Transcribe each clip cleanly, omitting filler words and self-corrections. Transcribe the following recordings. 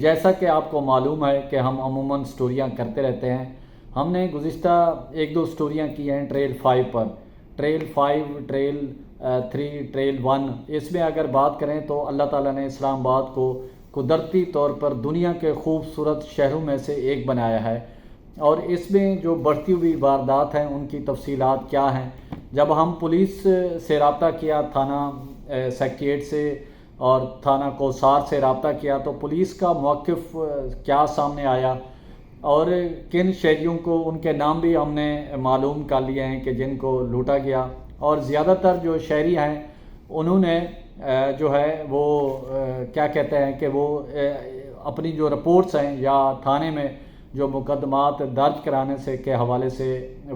جیسا کہ آپ کو معلوم ہے کہ ہم عموماً سٹوریاں کرتے رہتے ہیں. ہم نے گزشتہ ایک دو سٹوریاں کی ہیں ٹریل 5 پر. Trail 5، trail 3، trail 1. اس میں اگر بات کریں تو اللہ تعالیٰ نے اسلام آباد کو قدرتی طور پر دنیا کے خوبصورت شہروں میں سے ایک بنایا ہے. اور اس میں جو بڑھتی ہوئی واردات ہیں ان کی تفصیلات کیا ہیں. جب ہم پولیس سے رابطہ کیا، تھانہ سیکریٹریٹ سے اور تھانہ کوسار سے رابطہ کیا، تو پولیس کا موقف کیا سامنے آیا اور کن شہریوں کو، ان کے نام بھی ہم نے معلوم کر لیے ہیں کہ جن کو لوٹا گیا. اور زیادہ تر جو شہری ہیں انہوں نے جو ہے وہ کیا کہتے ہیں کہ وہ اپنی جو رپورٹس ہیں یا تھانے میں جو مقدمات درج کرانے سے کے حوالے سے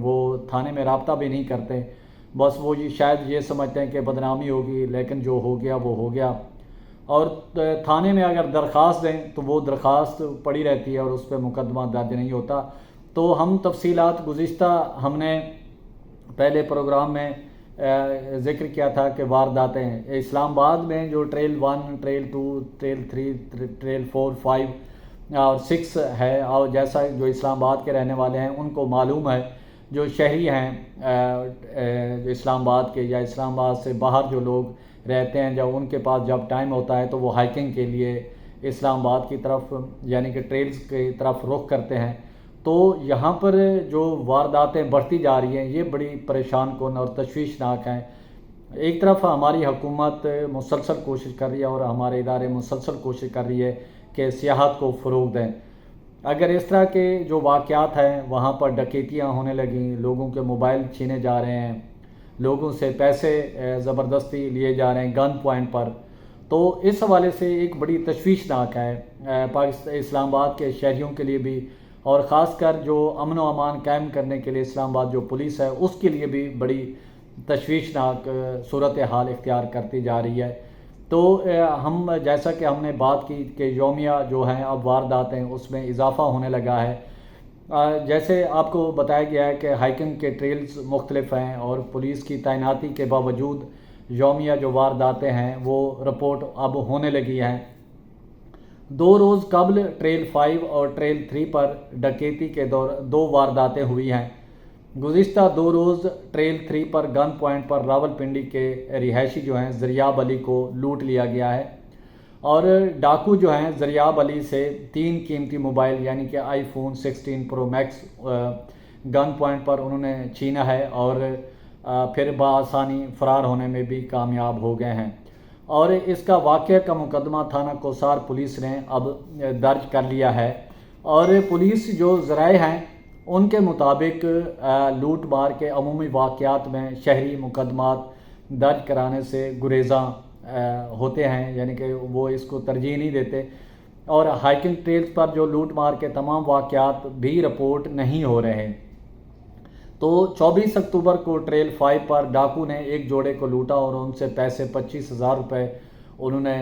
وہ تھانے میں رابطہ بھی نہیں کرتے. بس وہ شاید یہ سمجھتے ہیں کہ بدنامی ہوگی، لیکن جو ہو گیا وہ ہو گیا. اور تھانے میں اگر درخواست دیں تو وہ درخواست پڑی رہتی ہے اور اس پہ مقدمہ درج نہیں ہوتا. تو ہم تفصیلات گزشتہ ہم نے پہلے پروگرام میں ذکر کیا تھا کہ وارداتیں اسلام آباد میں جو ٹریل 1، ٹریل 2، ٹریل 3، ٹریل 4، 5 اور 6 ہے. اور جیسا جو اسلام آباد کے رہنے والے ہیں ان کو معلوم ہے، جو شہری ہیں جو اسلام آباد کے یا اسلام آباد سے باہر جو لوگ رہتے ہیں، جب ان کے پاس جب ٹائم ہوتا ہے تو وہ ہائکنگ کے لیے اسلام آباد کی طرف یعنی کہ ٹریلز کی طرف رخ کرتے ہیں. تو یہاں پر جو وارداتیں بڑھتی جا رہی ہیں یہ بڑی پریشان کن اور تشویشناک ہیں. ایک طرف ہماری حکومت مسلسل کوشش کر رہی ہے اور ہمارے ادارے مسلسل کوشش کر رہی ہے کہ سیاحت کو فروغ دیں. اگر اس طرح کے جو واقعات ہیں وہاں پر ڈکیتیاں ہونے لگیں، لوگوں کے موبائل چھینے جا رہے ہیں، لوگوں سے پیسے زبردستی لیے جا رہے ہیں گن پوائنٹ پر، تو اس حوالے سے ایک بڑی تشویشناک ہے پاکستان اسلام آباد کے شہریوں کے لیے بھی، اور خاص کر جو امن و امان قائم کرنے کے لیے اسلام آباد جو پولیس ہے اس کے لیے بھی بڑی تشویشناک صورتحال اختیار کرتی جا رہی ہے. تو ہم جیسا کہ ہم نے بات کی کہ یومیہ جو ہیں اب وارداتیں اس میں اضافہ ہونے لگا ہے. جیسے آپ کو بتایا گیا ہے کہ ہائکنگ کے ٹریلز مختلف ہیں اور پولیس کی تعیناتی کے باوجود یومیہ جو وارداتیں ہیں وہ رپورٹ اب ہونے لگی ہیں. 2 روز قبل ٹریل 5 اور ٹریل 3 پر ڈکیتی کے 2 وارداتیں ہوئی ہیں. گزشتہ 2 روز ٹریل 3 پر گن پوائنٹ پر راولپنڈی کے رہائشی جو ہیں زریاب علی کو لوٹ لیا گیا ہے، اور ڈاکو جو ہیں زریاب علی سے 3 قیمتی موبائل یعنی کہ آئی فون 16 پرو میکس گن پوائنٹ پر انہوں نے چھینا ہے اور پھر بآسانی فرار ہونے میں بھی کامیاب ہو گئے ہیں. اور اس کا واقعہ کا مقدمہ تھانہ کوسار پولیس نے اب درج کر لیا ہے. اور پولیس جو ذرائع ہیں ان کے مطابق لوٹ مار کے عمومی واقعات میں شہری مقدمات درج کرانے سے گریزاں ہوتے ہیں، یعنی کہ وہ اس کو ترجیح نہیں دیتے. اور ہائکنگ ٹریلز پر جو لوٹ مار کے تمام واقعات بھی رپورٹ نہیں ہو رہے. تو 24 اکتوبر کو ٹریل 5 پر ڈاکو نے ایک جوڑے کو لوٹا اور ان سے پیسے 25,000 روپے انہوں نے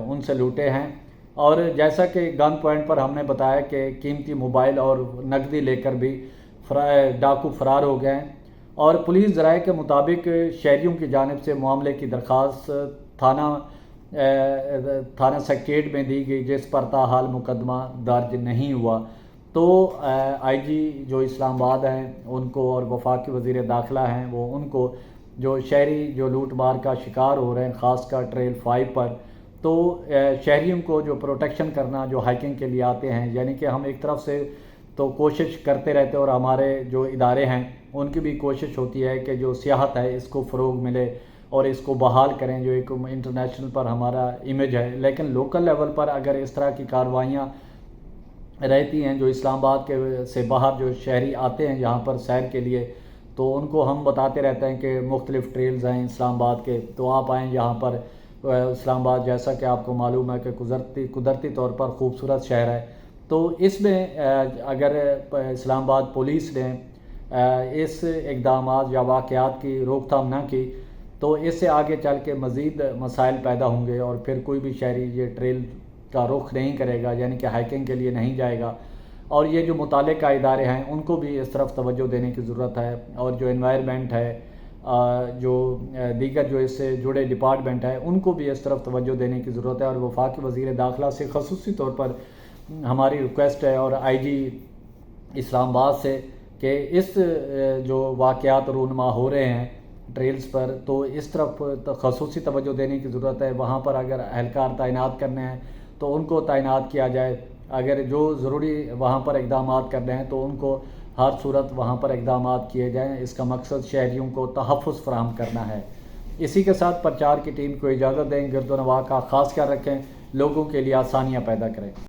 ان سے لوٹے ہیں. اور جیسا کہ گن پوائنٹ پر ہم نے بتایا کہ قیمتی موبائل اور نقدی لے کر بھی ڈاکو فرار ہو گئے ہیں. اور پولیس ذرائع کے مطابق شہریوں کی جانب سے معاملے کی درخواست تھانہ سیکریٹریٹ میں دی گئی، جس پر تاحال مقدمہ درج نہیں ہوا. تو آئی جی جو اسلام آباد ہیں ان کو اور وفاقی وزیر داخلہ ہیں وہ ان کو جو شہری جو لوٹ مار کا شکار ہو رہے ہیں خاص کر ٹریل 5 پر، تو شہریوں کو جو پروٹیکشن کرنا جو ہائکنگ کے لیے آتے ہیں، یعنی کہ ہم ایک طرف سے تو کوشش کرتے رہتے اور ہمارے جو ادارے ہیں ان کی بھی کوشش ہوتی ہے کہ جو سیاحت ہے اس کو فروغ ملے اور اس کو بحال کریں، جو ایک انٹرنیشنل پر ہمارا امیج ہے. لیکن لوکل لیول پر اگر اس طرح کی کارروائیاں رہتی ہیں جو اسلام آباد کے سے باہر جو شہری آتے ہیں یہاں پر سیر کے لیے، تو ان کو ہم بتاتے رہتے ہیں کہ مختلف ٹریلز ہیں اسلام آباد کے، تو آپ آئیں یہاں پر. اسلام آباد جیسا کہ آپ کو معلوم ہے کہ قدرتی طور پر خوبصورت شہر ہے. تو اس میں اگر اسلام آباد پولیس نے اس اقدامات یا واقعات کی روک تھام نہ کی تو اس سے آگے چل کے مزید مسائل پیدا ہوں گے اور پھر کوئی بھی شہری یہ ٹریل کا رخ نہیں کرے گا، یعنی کہ ہائکنگ کے لیے نہیں جائے گا. اور یہ جو متعلقہ ادارے ہیں ان کو بھی اس طرف توجہ دینے کی ضرورت ہے. اور جو انوائرمنٹ ہے جو دیگر جو اس سے جڑے ڈپارٹمنٹ ہیں ان کو بھی اس طرف توجہ دینے کی ضرورت ہے، اور وفاقی وزیر داخلہ سے خصوصی طور پر ہماری ریکویسٹ ہے، اور آئی جی اسلام آباد سے، کہ اس جو واقعات رونما ہو رہے ہیں ٹریلز پر، تو اس طرف خصوصی توجہ دینے کی ضرورت ہے۔ وہاں پر اگر اہلکار تعینات کرنے ہیں تو ان کو تعینات کیا جائے، اگر جو ضروری وہاں پر اقدامات کرنے ہیں تو ان کو ہر صورت وہاں پر اقدامات کیے جائیں۔ اس کا مقصد شہریوں کو تحفظ فراہم کرنا ہے۔ اسی کے ساتھ پرچار کی ٹیم کو اجازت دیں، گرد و نواح کا خاص خیال رکھیں، لوگوں کے لیے آسانیاں پیدا کریں۔